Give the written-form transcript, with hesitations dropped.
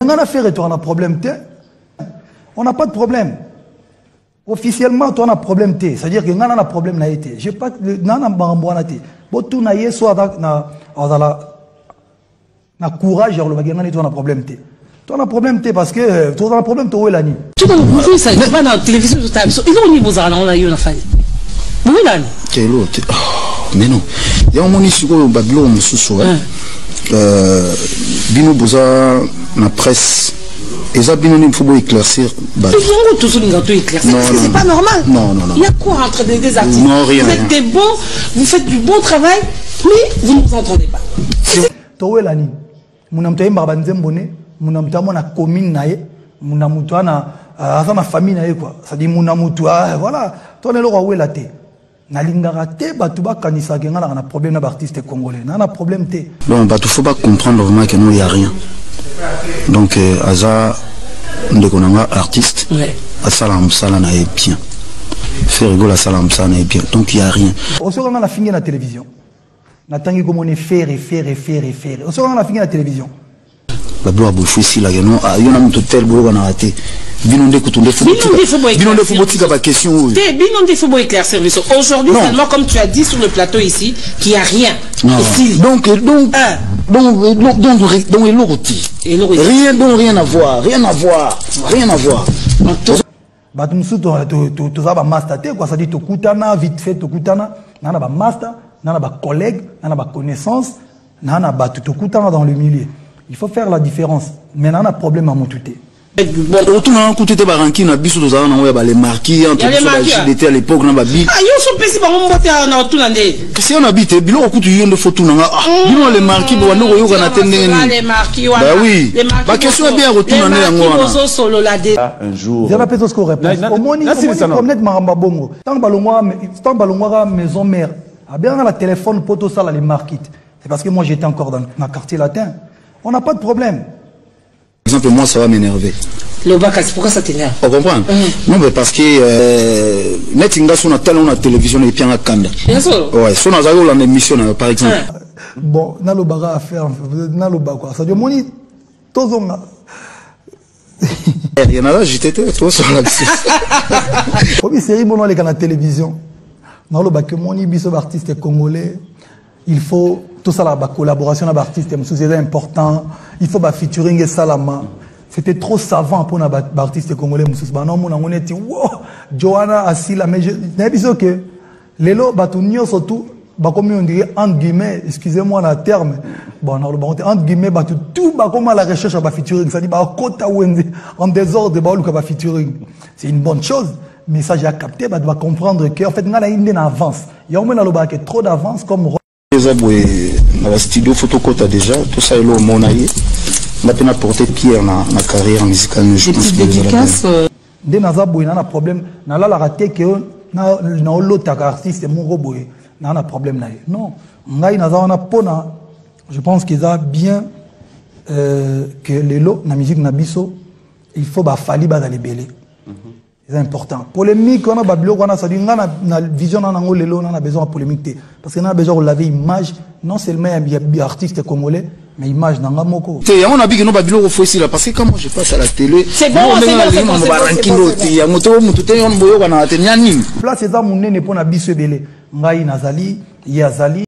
On a affaire et on a problème. On n'a pas de problème. Officiellement, on a problème. C'est-à-dire que on a un problème. Je n'ai pas de tout naïe soit na courage on a problème. On a problème parce que tu as un problème où est la nuit. Tu vas vous ça va dans la télévision ils ont au niveau ça on a eu la faille. Oui là. Mais non. Il y a un moment ici au Babylon mususu. Bino boza na presse. Et ça bino il faut éclaircir. C'est pas normal. Non. Il y a quoi entre des artistes? Non, rien. Vous êtes des bons, vous faites du bon travail, mais vous ne vous entendez pas. Où est la nuit? Mon ami Barbanzembone, mon ami na commune nae, mon ami na famille nae quoi. Ça dit mon ami voilà. Toi le roi où est la thé? Na lingara te batuba kanisa kenga na problème na artiste congolais. Na problème te. Non, bah tu faut pas comprendre vraiment que nous il y a rien. Donc Aza ndekonanga artiste. Ouais. Asalam sala na bien. Faire rigoler salam sala na bien. Donc il y a rien. On se rend à la fin de la télévision. Natangi comme on est faire. On se rend à la fin de la télévision. La blouse bouffée si la gagnant a yon a mis tout tel boulot qu'on a raté. Binondé Koutoundé faut motiver la question. Binondé faut éclaircir le son. Aujourd'hui seulement comme tu as dit sur le plateau ici qu'il n'y a rien. Donc il l'aurait. Rien à voir. Bah tu me sautes tu as master quoi ça dit tu kutana vite fait tu kutana nana ba master nana ba collègue nana ba connaissance nana ba tu kutana dans le milieu. Il faut faire la différence. Mais on a un problème à monter. Bon, retourne à un côté de Baranki, on a bis aux armes, les marquis, entre les à l'époque, on a bis. Ah, yo sont pessimés, on va monter en tout l'année. Si on habite, bilo au coup de yon de photo, bilo les marquis, bon, nous, on a attendu. Les marquis, bah oui. Ma question est bien retourne en un jour. Il y a la pétose qu'on répond. Au moins, il faut comme net maramba bongo. Tant balongwa maison mère. A bien la téléphone, poto ça, les marquis. C'est parce que moi, j'étais encore dans ma quartier latin. On n'a pas de problème. Par exemple, moi, ça va m'énerver. Le Bacas, pourquoi ça t'énerve? On comprend? Non, mais parce que Netinga, son talent la télévision et puis en Kanda. Bien sûr. Ouais, son azaro en émission, par exemple. Bon, n'a le baga à faire, n'a le baga quoi. Ça dit, moni, tous on a. Il y en a là, j'étais toi sur la Comme série, bon, on est dans la télévision. N'a le baga, moni, biso artiste congolais. Il faut tout ça, la collaboration avec l'artiste, c'est important. Il faut la featuring et salama. C'était trop savant pour l'artiste congolais. Non, on était wow, Johanna Asila, mais je n'ai pas que les lots batunio surtout, comme on dirait entre guillemets, excusez-moi le terme, bon, entre guillemets, tout comme la recherche à featuring, ça dit quota en désordre de featuring. C'est une bonne chose. Mais ça j'ai capté, bah doit comprendre que en fait on a une avance. Il y a au moins trop d'avance comme dans la studio photocota déjà, tout ça est là au Monaïe. On a pu apporter pierre dans la carrière musicale. Je pense que dès Nazabou, il y a un problème. N'a la raté que na l'autre artiste mon robot. N'a un problème non. Je pense qu'ils a bien que les lots la musique nabiso il faut ba fali ba les belé. C'est important. Polémique, on a babilo, on a ça dit, on a vision, on a besoin de polémique. Parce qu'on a besoin de laver image, non seulement il y a des artistes congolais, mais image dans la moko. On a dit que nous babilo faut ici là, parce que quand moi je passe à la télé, c'est bon, c'est bon. Place c'est ça mon nez pour na biso belé. Ngai nazali, yazali.